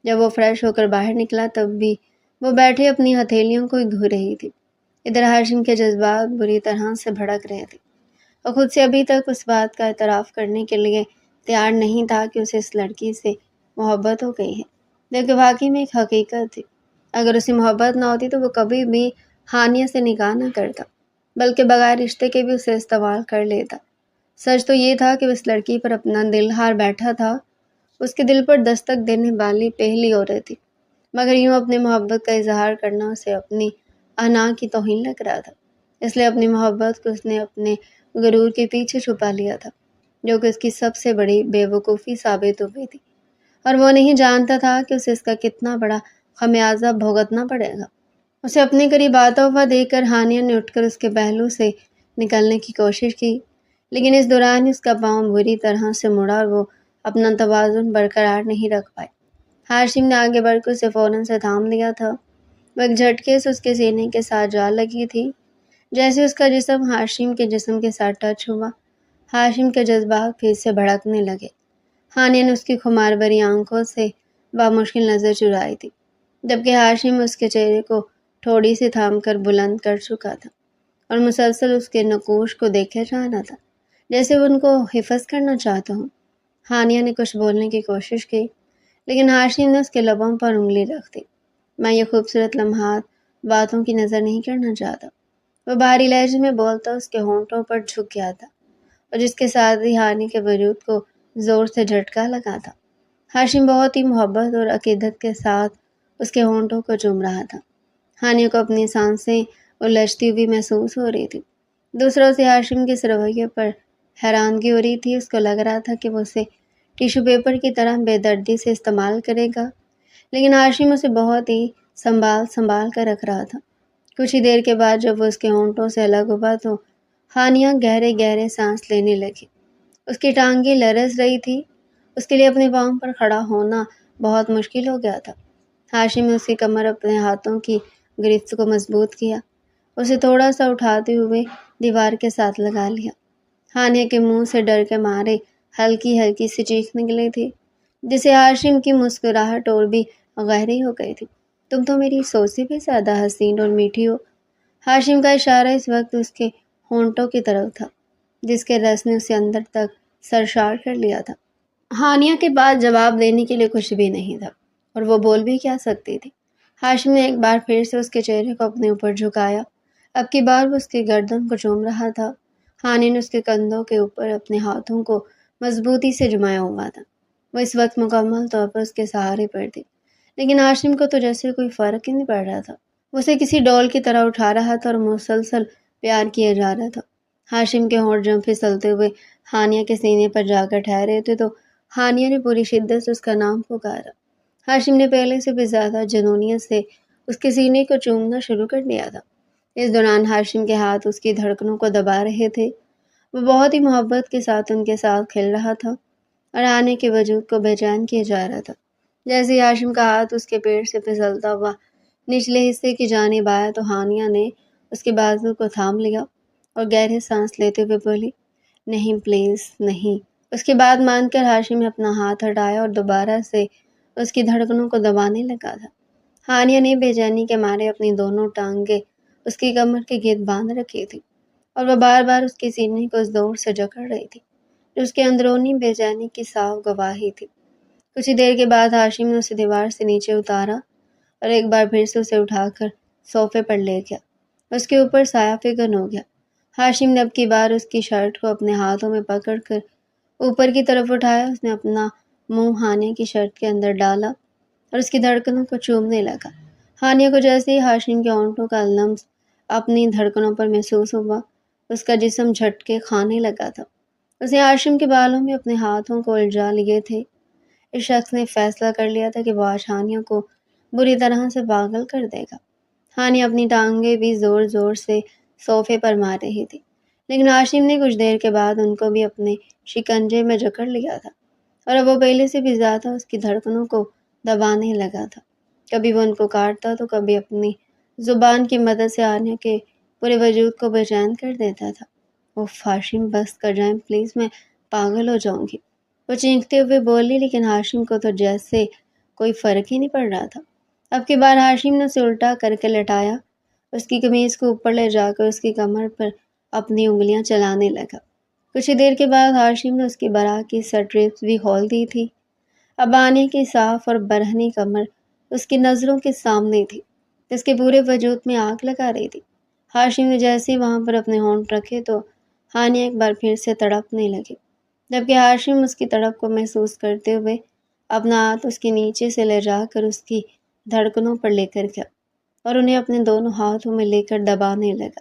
جب وہ فریش ہو کر باہر نکلا تب بھی وہ بیٹھے اپنی ہتھیلیوں کو گھو رہی تھی۔ ادھر ہاشم کے جذبات بری طرح سے بھڑک رہے تھے، اور خود سے ابھی تک اس بات کا اعتراف کرنے کے لیے تیار نہیں تھا کہ اسے اس لڑکی سے محبت ہو گئی ہے، جبکہ واقعی میں ایک حقیقت تھی۔ اگر اسے محبت نہ ہوتی تو وہ کبھی بھی ہانیہ سے نکاح نہ کرتا، بلکہ بغیر رشتے کے بھی اسے استعمال کر لیتا۔ سچ تو یہ تھا کہ وہ اس لڑکی پر اپنا دل ہار بیٹھا تھا، اس کے دل پر دستک دینے والی پہلی عورت تھی، مگر یوں اپنے محبت کا اظہار کرنا اسے اپنی انا کی توہین لگ رہا تھا۔ اس لیے اپنی محبت کو اس نے اپنے غرور کے پیچھے چھپا لیا تھا، جو کہ اس کی سب سے بڑی بے وقوفی ثابت ہوئی تھی، اور وہ نہیں جانتا تھا کہ اسے اس کا کتنا بڑا خمیازہ بھگتنا پڑے گا۔ اسے اپنے قریب آتا ہوا دیکھ کر ہانیہ نے اٹھ کر اس کے پہلو سے نکلنے کی کوشش کی، لیکن اس دوران اس کا پاؤں بری طرح سے مڑا اور وہ اپنا توازن برقرار نہیں رکھ پائے۔ ہاشم نے آگے بڑھ کر اسے فوراً سے تھام لیا تھا۔ وہ ایک جھٹکے سے اس کے سینے کے ساتھ جا لگی تھی۔ جیسے اس کا جسم ہاشم کے جسم کے ساتھ ٹچ ہوا، ہاشم کے جذبات پھر سے بھڑکنے لگے۔ ہانیہ نے اس کی خمار بھری آنکھوں سے بامشکل نظر چرائی تھی، جبکہ ہاشم اس کے چہرے کو تھوڑی سی تھام کر بلند کر چکا تھا اور مسلسل اس کے نقوش کو دیکھے جا رہا تھا، جیسے وہ ان کو حفظ کرنا چاہتا ہوں۔ ہانیہ نے کچھ بولنے کی کوشش کی، لیکن ہاشم نے اس کے لبوں پر انگلی رکھ دی۔ میں یہ خوبصورت لمحات باتوں کی نظر نہیں کرنا چاہتا، وہ بھاری لہجے میں بولتا اس کے ہونٹوں پر جھک گیا تھا، اور جس کے ساتھ ہی ہانی کے وجود کو زور سے جھٹکا لگا تھا۔ ہاشم بہت ہی محبت اور عقیدت کے ساتھ اس کے ہونٹوں کو چوم رہا تھا۔ ہانی کو اپنی سانسیں الجھتی ہوئی محسوس ہو رہی تھی۔ دوسروں سے ہاشم کے اس رویے پر حیرانگی ہو رہی تھی۔ اس کو لگ رہا تھا کہ وہ اسے ٹیشو پیپر کی طرح بے دردی سے استعمال کرے گا، لیکن ہاشم اسے بہت ہی سنبھال کر رکھ رہا تھا۔ کچھ ہی دیر کے بعد جب وہ اس کے ہونٹوں سے الگ ہوا تو ہانیہ گہرے گہرے سانس لینے لگی۔ اس کی ٹانگیں لرز رہی تھی، اس کے لیے اپنے پاؤں پر کھڑا ہونا بہت مشکل ہو گیا تھا۔ ہاشم نے اس کی کمر اپنے ہاتھوں کی گرفت کو مضبوط کیا، اسے تھوڑا سا اٹھاتے ہوئے دیوار کے ساتھ لگا لیا۔ ہانیہ کے منہ سے ڈر کے مارے ہلکی ہلکی سی چیخ نکلی تھی، جسے ہاشم کی مسکراہٹ اور بھی گہری ہو گئی تھی۔ تم تو میری سوچ سے بھی زیادہ حسین اور میٹھی ہو۔ ہاشم کا اشارہ اس وقت اس کے ہونٹوں کی طرف تھا، جس کے رس نے اسے اندر تک سرشار کر لیا تھا۔ ہانیہ کے پاس جواب دینے کے لیے کچھ بھی نہیں تھا، اور وہ بول بھی کیا سکتی تھی۔ ہاشم نے ایک بار پھر سے اس کے چہرے کو اپنے اوپر جھکایا، اب کی بار وہ اس کی گردن کو چوم رہا تھا۔ ہانیہ نے اس کے کندھوں کے اوپر اپنے ہاتھوں کو مضبوطی سے جمایا ہوا تھا۔ وہ اس وقت مکمل طور پر اس کے سہارے پر تھی، لیکن ہاشم کو تو جیسے کوئی فرق ہی نہیں پڑ رہا تھا۔ وہ اسے کسی ڈول کی طرح اٹھا رہا تھا اور مسلسل پیار کیا جا رہا تھا۔ ہاشم کے ہونٹ جب پھسلتے ہوئے ہانیہ کے سینے پر جا کر ٹھہرے تھے تو ہانیہ نے پوری شدت سے اس کا نام پکارا۔ ہاشم نے پہلے سے بھی زیادہ جنونیت سے اس کے سینے کو چومنا شروع کر دیا تھا۔ اس دوران ہاشم کے ہاتھ اس کی دھڑکنوں کو دبا رہے تھے۔ وہ بہت ہی محبت کے ساتھ ان کے ساتھ کھیل رہا تھا اور ہانیہ کے وجود کو بے چین کیا جا رہا تھا۔ جیسے ہی ہاشم کا ہاتھ اس کے پیٹ سے پھسلتا ہوا نچلے حصے کی جانب آیا تو ہانیہ نے اس کے بازو کو تھام لیا اور گہرے سانس لیتے ہوئے بولی، نہیں پلیز نہیں۔ اس کی بات مان کر ہاشم نے اپنا ہاتھ ہٹایا اور دوبارہ سے اس کی دھڑکنوں کو دبانے لگا تھا۔ ہانیہ نے بے چینی کے مارے اپنی دونوں ٹانگیں اس کی کمر کے گرد باندھ رکھی تھی اور وہ بار بار اس کے سینے کو زور سے جکڑ رہی تھی، جو اس کے اندرونی بے چینی کی صاف گواہی تھی۔ کچھ ہی دیر کے بعد ہاشم نے اسے دیوار سے نیچے اتارا اور ایک بار پھر سے اسے اٹھا کر صوفے پر لے گیا، اس کے اوپر سایہ فکن ہو گیا۔ ہاشم نے اب کی بار اس کی شرٹ کو اپنے ہاتھوں میں پکڑ کر اوپر کی طرف اٹھایا۔ اس نے اپنا منہ ہانیہ کی شرٹ کے اندر ڈالا اور اس کی دھڑکنوں کو چومنے لگا۔ ہانیہ کو جیسے ہی ہاشم کے ہونٹوں کا لمس اپنی دھڑکنوں پر محسوس ہوا، اس کا جسم جھٹکے کھانے لگا تھا۔ اسے ہاشم کے بالوں میں اپنے ہاتھوں کو الجھا لیے تھے۔ اس شخص نے فیصلہ کر لیا تھا کہ وہ آج ہانیہ کو بری طرح سے پاگل کر دے گا۔ ہانیہ اپنی ٹانگیں بھی زور زور سے صوفے پر مار رہی تھی، لیکن ہاشم نے کچھ دیر کے بعد ان کو بھی اپنے شکنجے میں جکڑ لیا تھا اور اب وہ پہلے سے بھی زیادہ اس کی دھڑکنوں کو دبانے لگا تھا۔ کبھی وہ ان کو کاٹتا تو کبھی اپنی زبان کی مدد سے ہانیہ کے پورے وجود کو بے چین کر دیتا تھا۔ اوف ہاشم بس کر جائیں پلیز، میں پاگل ہو جاؤں گی، وہ چینختے ہوئے بولی، لیکن ہاشم کو تو جیسے کوئی فرق ہی نہیں پڑ رہا تھا۔ اب کی بار ہاشم نے اسے الٹا کر کے لٹایا، اس کی قمیض کو اوپر لے جا کر اس کی کمر پر اپنی انگلیاں چلانے لگا۔ کچھ ہی دیر کے بعد ہاشم نے اس کی برا کی سٹرپس بھی کھول دی تھی۔ اب ہانیہ کی صاف اور برہنی کمر اس کی نظروں کے سامنے تھی، جس کے پورے وجود میں آگ لگا رہی تھی۔ ہاشم نے جیسے ہی وہاں پر اپنے ہونٹ رکھے تو ہانیہ ایک بار پھر سے تڑپنے لگی، جبکہ ہاشم اس کی تڑپ کو محسوس کرتے ہوئے اپنا ہاتھ اس کے نیچے سے لے جا کر اس کی دھڑکنوں پر لے کر گیا اور انہیں اپنے دونوں ہاتھوں میں لے کر دبانے لگا۔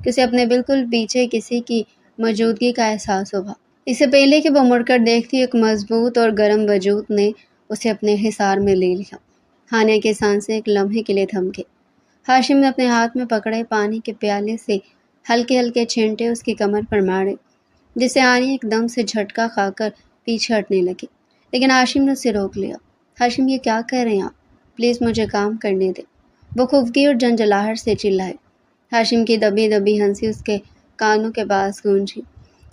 کہ اسے اپنے بالکل پیچھے کسی کی موجودگی کا احساس ہوا۔ اس سے پہلے کہ وہ مڑ کر دیکھتی، ایک مضبوط اور گرم وجود نے اسے اپنے حصار میں لے لیا۔ ہانیہ کی سانسیں ایک لمحے کے لیے تھم گئی۔ ہاشم نے اپنے ہاتھ میں پکڑے پانی کے پیالے سے ہلکے ہلکے چھینٹے اس کی کمر پر مارے، جس سے ہانیہ ایک دم سے جھٹکا کھا کر پیچھے ہٹنے لگی، لیکن ہاشم نے اسے روک لیا۔ ہاشم، یہ کیا کر رہے ہیں آپ؟ پلیز مجھے کام کرنے دیں، وہ خفگی اور جھنجھلاہٹ سے چلائے۔ ہاشم کی دبی دبی ہنسی اس کے کانوں کے پاس گونجی۔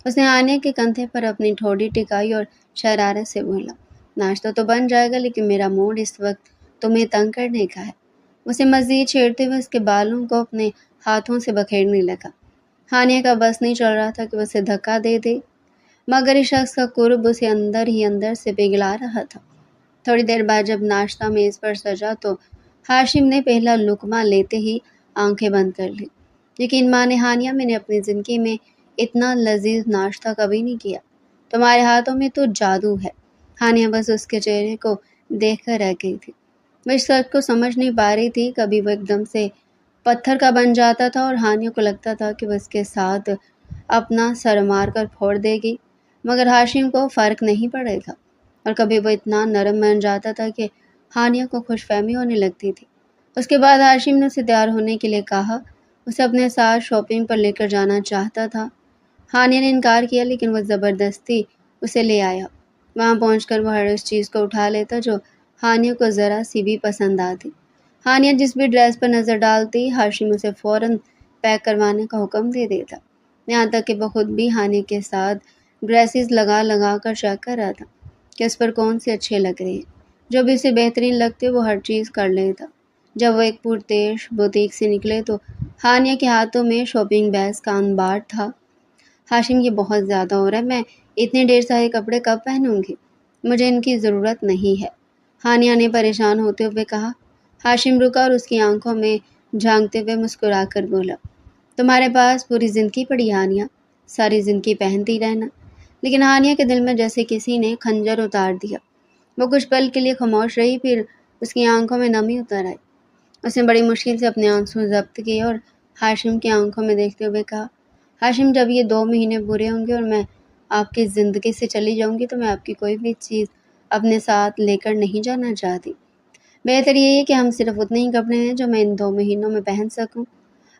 اس نے ہانیہ کے کندھے پر اپنی ٹھوڑی ٹکائی اور شرارت سے بولا، ناشتہ تو بن جائے گا، لیکن میرا موڈ اس وقت تمہیں تنگ کرنے کا ہے۔ اسے مزید چھیڑتے ہوئے اس کے بالوں کو اپنے ہاتھوں سے بکھیرنے لگا۔ ہانیہ کا بس نہیں چل رہا تھا کہ وہ اسے دھکا دے دے، مگر اس شخص کا قرب اسے اندر ہی اندر سے پگھلا رہا تھا۔ تھوڑی دیر بعد جب ناشتہ میز پر سجا تو ہاشم نے پہلا لقمہ لیتے ہی آنکھیں بند کر لی۔ یقین مانے ہانیہ، میں نے اپنی زندگی میں اتنا لذیذ ناشتہ کبھی نہیں کیا، تمہارے ہاتھوں میں تو جادو ہے۔ ہانیہ بس اس کے چہرے کو دیکھ کر رہ گئی تھی۔ وہ اس شخص کو سمجھ نہیں پا رہی تھی، کبھی وہ ایک دم سے پتھر کا بن جاتا تھا اور ہانیہ کو لگتا تھا کہ وہ اس کے ساتھ اپنا سر مار کر پھوڑ دے گی، مگر ہاشم کو فرق نہیں پڑے گا، اور کبھی وہ اتنا نرم بن جاتا تھا کہ ہانیہ کو خوش فہمی ہونے لگتی تھی۔ اس کے بعد ہاشم نے اسے تیار ہونے کے لیے کہا، اسے اپنے ساتھ شاپنگ پر لے کر جانا چاہتا تھا۔ ہانیہ نے انکار کیا، لیکن وہ زبردستی اسے لے آیا۔ وہاں پہنچ کر وہ ہر اس چیز کو اٹھا لیتا جو ہانیہ کو ذرا سی بھی پسند آتی۔ ہانیہ جس بھی ڈریس پر نظر ڈالتی، ہاشم اسے فوراً پیک کروانے کا حکم دے دیتا، یہاں تک کہ وہ خود بھی ہانیہ کے ساتھ ڈریسز لگا لگا کر چیک کر رہا تھا کہ اس پر کون سے اچھے لگ رہے ہیں۔ جو بھی اسے بہترین لگتے وہ ہر چیز کر لیتا۔ جب وہ ایک پرتیش بوتیک سے نکلے تو ہانیہ کے ہاتھوں میں شاپنگ بیگز کا انبار تھا۔ ہاشم، یہ بہت زیادہ ہو رہا ہے، میں اتنے ڈھیر سارے کپڑے کب پہنوں گی؟ مجھے ان کی ضرورت نہیں ہے، ہانیہ نے پریشان ہوتے ہوئے کہا۔ ہاشم رکا اور اس کی آنکھوں میں جھانکتے ہوئے مسکرا کر بولا، تمہارے پاس پوری زندگی پڑی ہانیہ، ساری زندگی پہنتی رہنا۔ لیکن ہانیہ کے دل میں جیسے کسی نے خنجر اتار دیا۔ وہ کچھ پل کے لیے خاموش رہی، پھر اس کی آنکھوں میں نمی اتر آئی۔ اس نے بڑی مشکل سے اپنے آنسو ضبط کیے اور ہاشم کی آنکھوں میں دیکھتے ہوئے کہا، ہاشم، جب یہ 2 مہینے پورے ہوں گے اور میں آپ کی زندگی سے چلی جاؤں گی تو میں آپ کی کوئی بھی چیز اپنے ساتھ لے کر نہیں جانا چاہتی۔ بہتر یہی ہے کہ ہم صرف اتنے ہی کپڑے ہیں جو میں ان 2 مہینوں میں پہن سکوں۔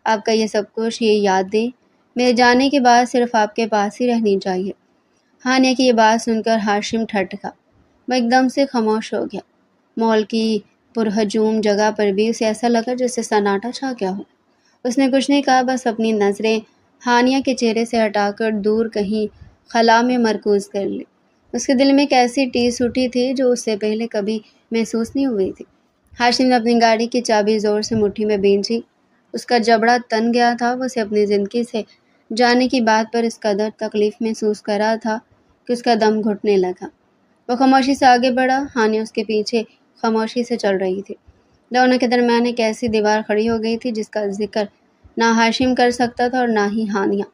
آپ کا یہ سب کچھ، یہ یادیں میرے جانے کے بعد صرف آپ کے پاس ہی رہنی چاہیے۔ ہانیہ کی یہ بات سن کر ہاشم ٹھٹکا۔ وہ ایک دم سے خاموش ہو گیا۔ مال کی پرہجوم جگہ پر بھی اسے ایسا لگا جیسے سناٹا چھا گیا ہو۔ اس نے کچھ نہیں کہا، بس اپنی نظریں ہانیہ کے چہرے سے ہٹا کر دور کہیں خلا میں مرکوز کر لی۔ اس کے دل میں ایک ایسی ٹیس اٹھی تھی جو اس سے پہلے کبھی محسوس نہیں ہوئی تھی۔ ہاشم نے اپنی گاڑی کی چابی زور سے مٹھی میں بھینچی۔ اس کا جبڑا تن گیا تھا، وہ اسے اپنی زندگی سے جانے کی بات پر اس قدر تکلیف محسوس کر رہا تھا کہ اس کا دم گھٹنے لگا۔ وہ خاموشی سے آگے بڑھا، ہانیہ اس کے پیچھے خاموشی سے چل رہی تھی۔ دونوں کے درمیان ایک ایسی دیوار کھڑی ہو گئی تھی جس کا ذکر نہ ہاشم کر سکتا تھا اور نہ ہی ہانیہ۔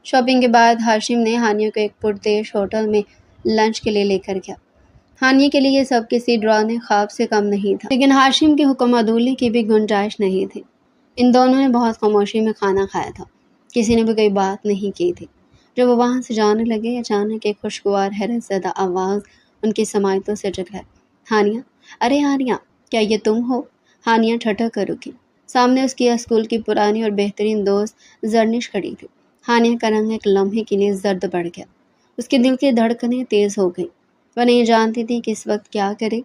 شاپنگ کے بعد ہاشم نے ہانیہ کو ایک پرتیش ہوٹل میں لنچ کے لیے لے کر گیا۔ ہانیہ کے لیے یہ سب کسی ڈراؤنے خواب سے کم نہیں تھا، لیکن ہاشم کے حکم عدولی کی بھی گنجائش نہیں تھی۔ ان دونوں نے بہت خاموشی میں کھانا کھایا تھا، کسی نے بھی کوئی بات نہیں کی تھی۔ جب وہ وہاں سے جانے لگے، اچانک ایک خوشگوار حیرت زدہ آواز ان کی سماعتوں سے ٹکرائی، ہانیہ! ارے ہانیہ، کیا یہ تم ہو؟ ہانیہ ٹھٹک کر رکی۔ سامنے اس کی اسکول کی پرانی اور بہترین دوست زرنش کھڑی تھی۔ ہانیہ کا رنگ ایک لمحے کے لیے زرد پڑ گیا۔ اس کے دل کی دھڑکنیں تیز ہو گئیں۔ وہ نہیں جانتی تھی کہ اس وقت کیا کرے۔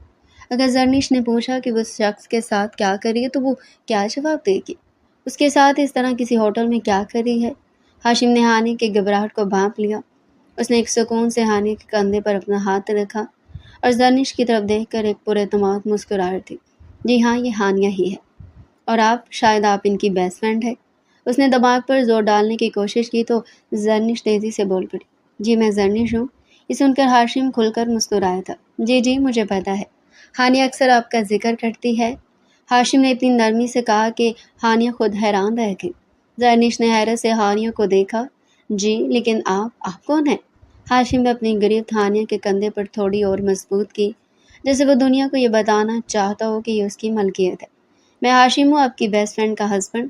اگر زرنش نے پوچھا کہ وہ اس شخص کے ساتھ کیا کری ہے تو وہ کیا جواب دے گی؟ اس کے ساتھ اس طرح کسی ہوٹل میں کیا کری ہے؟ ہاشم نے ہانیہ کی گھبراہٹ کو بھانپ لیا۔ اس نے ایک سکون سے ہانیہ کے کندھے پر اپنا ہاتھ رکھا اور زرنش کی طرف دیکھ کر ایک پراعتماد مسکراہٹ تھی۔ جی ہاں، یہ ہانیہ ہی ہے۔ اور آپ، شاید آپ ان کی بیسٹ فرینڈ ہے۔ اس نے دماغ پر زور ڈالنے کی کوشش کی تو زرنش تیزی سے بول پڑی، جی میں زرنش ہوں۔ یہ سن کر ہاشم کھل کر مسکرایا تھا۔ جی مجھے پتا ہے، ہانیہ اکثر آپ کا ذکر کرتی ہے۔ ہاشم نے اتنی نرمی سے کہا کہ ہانیہ خود حیران رہ گئی۔ زرنش نے حیرت سے ہانیہ کو دیکھا۔ جی، لیکن آپ کون ہیں؟ ہاشم نے اپنی گرفت ہانیہ کے کندھے پر تھوڑی اور مضبوط کی، جیسے وہ دنیا کو یہ بتانا چاہتا ہو کہ یہ اس کی ملکیت ہے۔ میں ہاشم ہوں، آپ کی بیسٹ فرینڈ کا ہسبینڈ۔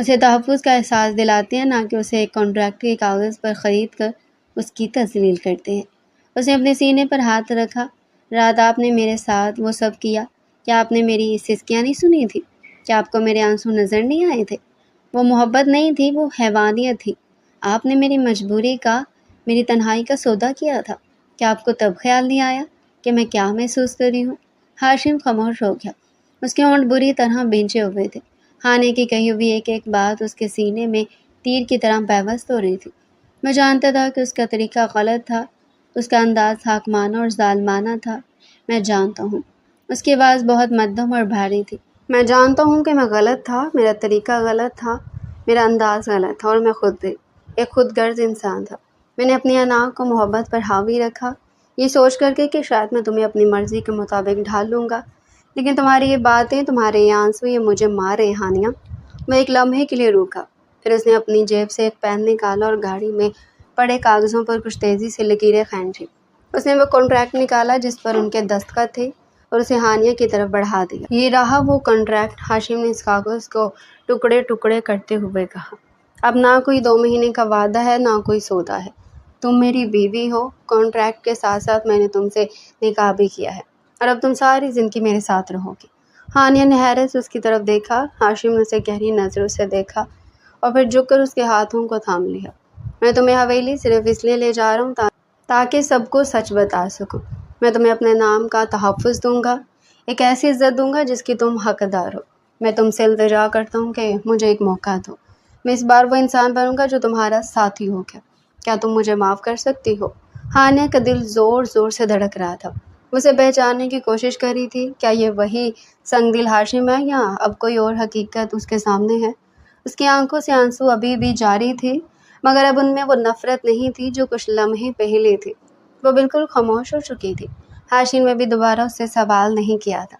اسے تحفظ کا احساس دلاتے ہیں، نہ کہ اسے ایک کانٹریکٹ کے کاغذ پر خرید کر اس کی تذلیل کرتے ہیں۔ اس نے اپنے سینے پر ہاتھ رکھا۔ رات آپ نے میرے ساتھ وہ سب کیا، کیا آپ نے میری سسکیاں نہیں سنی تھی؟ کیا آپ کو میرے آنسو نظر نہیں آئے تھے؟ وہ محبت نہیں تھی، وہ حیوانیت تھی۔ آپ نے میری مجبوری کا، میری تنہائی کا سودا کیا تھا۔ کیا آپ کو تب خیال نہیں آیا کہ میں کیا محسوس کر رہی ہوں؟ ہاشم خاموش ہو گیا۔ اس کے ہونٹ بری طرح بھینچے ہوئے تھے۔ ہانے کی کہی ہوئی ایک ایک بات اس کے سینے میں تیر کی طرح پیوست ہو رہی تھی۔ میں جانتا تھا کہ اس کا طریقہ غلط تھا، اس کا انداز حاکمانہ اور ظالمانہ تھا۔ میں جانتا ہوں۔ اس کی آواز بہت مدھم اور بھاری تھی۔ میں جانتا ہوں کہ میں غلط تھا، میرا طریقہ غلط تھا، میرا انداز غلط تھا، اور میں خود بھی ایک خود غرض انسان تھا۔ میں نے اپنی انا کو محبت پر حاوی رکھا، یہ سوچ کر کے کہ شاید میں تمہیں اپنی مرضی کے مطابق ڈھال لوں گا، لیکن تمہاری یہ باتیں، تمہارے یہ آنسو، یہ مجھے مار رہے ہانیہ۔ میں ایک لمحے کے لیے روکا، پھر اس نے اپنی جیب سے ایک پین نکالا اور گاڑی میں پڑے کاغذوں پر کچھ تیزی سے لکیریں کھینچی۔ اس نے وہ کانٹریکٹ نکالا جس پر ان کے دستخط تھے اور اسے ہانیہ کی طرف بڑھا دیا۔ یہ رہا وہ کانٹریکٹ، ہاشم نے اس کاغذ کو ٹکڑے ٹکڑے کرتے ہوئے کہا۔ اب نہ کوئی 2 مہینے کا وعدہ ہے، نہ کوئی سودا ہے۔ تم میری بیوی ہو، کانٹریکٹ کے ساتھ ساتھ میں نے تم سے نکاح بھی کیا ہے، اور اب تم ساری زندگی میرے ساتھ رہو گی۔ ہانیہ نے حیرت سے اس کی طرف دیکھا۔ ہاشم نے اسے گہری نظروں سے دیکھا اور پھر جھک کر اس کے ہاتھوں کو تھام لیا۔ میں تمہیں حویلی صرف اس لیے لے جا رہا ہوں تاکہ سب کو سچ بتا سکوں۔ میں تمہیں اپنے نام کا تحفظ دوں گا، ایک ایسی عزت دوں گا جس کی تم حقدار ہو۔ میں تم سے التجا کرتا ہوں کہ مجھے ایک موقع دو۔ میں اس بار وہ انسان بنوں گا جو تمہارا ساتھی ہوگا۔ کیا تم مجھے معاف کر سکتی ہو؟ ہانیہ کا دل زور زور سے دھڑک رہا تھا۔ اسے پہچاننے کی کوشش کر رہی تھی، کیا یہ وہی سنگ دل ہاشم ہے یا اب کوئی اور حقیقت اس کے سامنے ہے؟ اس کی آنکھوں سے آنسو ابھی بھی جاری تھے، مگر اب ان میں وہ نفرت نہیں تھی جو کچھ لمحے پہلے تھی۔ وہ بالکل خاموش ہو چکی تھی۔ ہاشم نے بھی دوبارہ اس سے سوال نہیں کیا تھا۔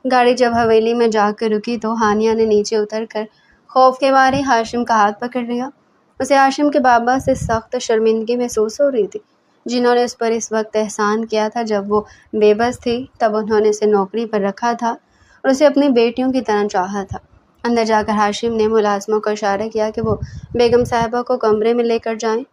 گاڑی جب حویلی میں جا کر رکی تو ہانیہ نے نیچے اتر کر خوف کے مارے ہاشم کا ہاتھ پکڑ لیا۔ اسے ہاشم کے بابا سے سخت شرمندگی محسوس ہو رہی تھی، جنہوں نے اس پر اس وقت احسان کیا تھا جب وہ بے بس تھی۔ تب انہوں نے اسے نوکری پر رکھا تھا اور اسے اپنی بیٹیوں کی طرح چاہا تھا۔ اندر جا کر ہاشم نے ملازموں کو اشارہ کیا کہ وہ بیگم صاحبہ کو کمرے میں لے کر جائیں۔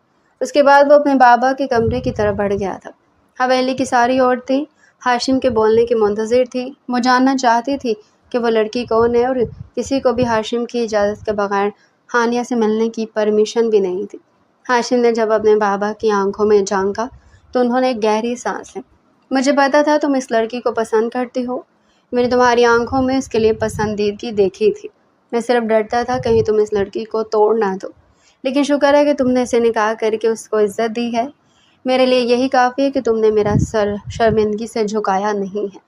اس کے بعد وہ اپنے بابا کے کمرے کی طرف بڑھ گیا تھا۔ حویلی کی ساری عورتیں ہاشم کے بولنے کی منتظر تھی۔ وہ جاننا چاہتی تھی کہ وہ لڑکی کون ہے، اور کسی کو بھی ہاشم کی اجازت کے بغیر ہانیہ سے ملنے کی پرمیشن بھی نہیں تھی۔ ہاشم نے جب اپنے بابا کی آنکھوں میں جھانکا تو انہوں نے ایک گہری سانس لی۔ مجھے پتا تھا تم اس لڑکی کو پسند کرتی ہو، میں نے تمہاری آنکھوں میں اس کے لیے پسندیدگی دیکھی تھی۔ میں صرف ڈرتا تھا کہیں تم اس لڑکی کو توڑ نہ دو، لیکن شکر ہے کہ تم نے اسے نکاح کر کے اس کو عزت دی ہے۔ میرے لیے یہی کافی ہے کہ تم نے میرا سر شرمندگی سے جھکایا نہیں ہے۔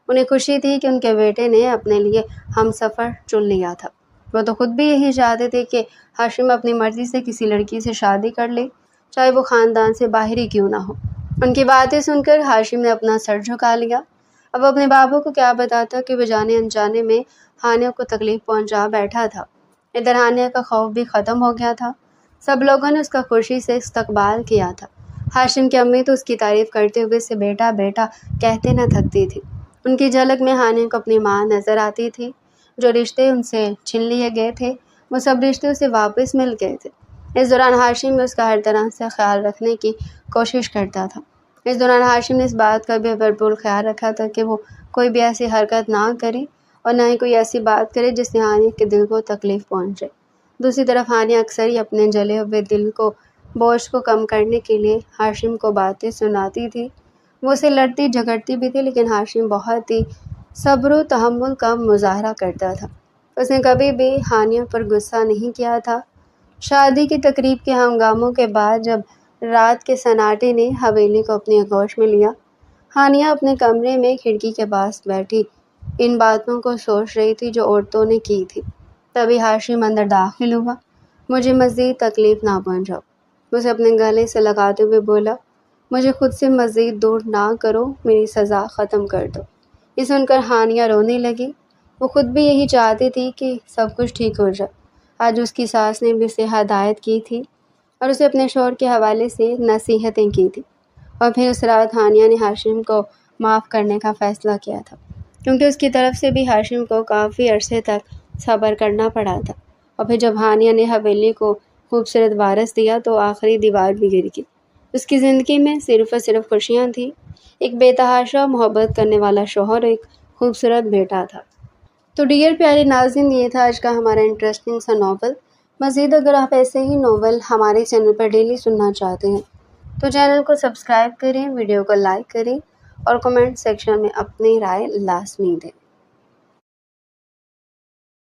انہیں خوشی تھی کہ ان کے بیٹے نے اپنے لیے ہم سفر چن لیا تھا۔ وہ تو خود بھی یہی چاہتے تھے کہ ہاشم اپنی مرضی سے کسی لڑکی سے شادی کر لے، چاہے وہ خاندان سے باہر ہی کیوں نہ ہو۔ ان کی باتیں سن کر ہاشم نے اپنا سر جھکا لیا۔ اب وہ اپنے بابا کو کیا بتاتا کہ وہ جانے انجانے میں ہانیہ کو تکلیف پہنچا بیٹھا تھا۔ ادھر ہانیہ کا خوف بھی ختم ہو گیا تھا۔ سب لوگوں نے اس کا خوشی سے استقبال کیا تھا۔ ہاشم کی امی تو اس کی تعریف کرتے ہوئے اسے بیٹا بیٹا کہتے نہ تھکتی تھی۔ ان کی جھلک میں ہانیہ کو اپنی ماں نظر آتی تھی۔ جو رشتے ان سے چھین لیے گئے تھے وہ سب رشتے اسے واپس مل گئے تھے۔ اس دوران ہاشم اس کا ہر طرح سے خیال رکھنے کی کوشش کرتا تھا۔ اس دوران ہاشم نے اس بات کا بھی بھرپور خیال رکھا تھا کہ وہ کوئی بھی ایسی حرکت نہ کرے اور نہ ہی کوئی ایسی بات کرے جس سے ہانیہ کے دل کو تکلیف پہنچے۔ دوسری طرف ہانیہ اکثر ہی اپنے جلے ہوئے دل کو بوجھ کو کم کرنے کے لیے ہاشم کو باتیں سناتی تھی۔ وہ اسے لڑتی جھگڑتی بھی تھی، لیکن ہاشم بہت ہی صبر و تحمل کا مظاہرہ کرتا تھا۔ اس نے کبھی بھی ہانیہ پر غصہ نہیں کیا تھا۔ شادی کی تقریب کے ہنگاموں کے بعد جب رات کے سناٹے نے حویلی کو اپنی آغوش میں لیا، ہانیہ اپنے کمرے میں کھڑکی کے پاس بیٹھی ان باتوں کو سوچ رہی تھی جو عورتوں نے کی تھی۔ تبھی ہاشم اندر داخل ہوا۔ مجھے مزید تکلیف نہ پہنچاؤ، اسے اپنے گلے سے لگاتے ہوئے بولا۔ مجھے خود سے مزید دور نہ کرو، میری سزا ختم کر دو۔ یہ سن کر ہانیہ رونے لگی۔ وہ خود بھی یہی چاہتی تھی کہ سب کچھ ٹھیک ہو جائے۔ آج اس کی ساس نے بھی اسے ہدایت کی تھی اور اسے اپنے شوہر کے حوالے سے نصیحتیں کی تھی، اور پھر اس رات ہانیہ نے ہاشم کو معاف کرنے کا فیصلہ کیا تھا، کیونکہ اس کی طرف سے بھی ہاشم کو کافی عرصے تک صبر کرنا پڑا تھا۔ اور پھر جب ہانیہ نے حویلی کو خوبصورت وارث دیا تو آخری دیوار بھی گر گئی۔ اس کی زندگی میں صرف اور صرف خوشیاں تھیں، ایک بے تحاشا محبت کرنے والا شوہر اور ایک خوبصورت بیٹا تھا۔ تو ڈیئر پیارے ناظرین، یہ تھا آج کا ہمارا انٹرسٹنگ سا ناول۔ مزید اگر آپ ایسے ہی ناول ہمارے چینل پر ڈیلی سننا چاہتے ہیں تو چینل کو سبسکرائب کریں، ویڈیو کو لائک کریں اور کمنٹ سیکشن میں اپنی رائے لازمی دیں۔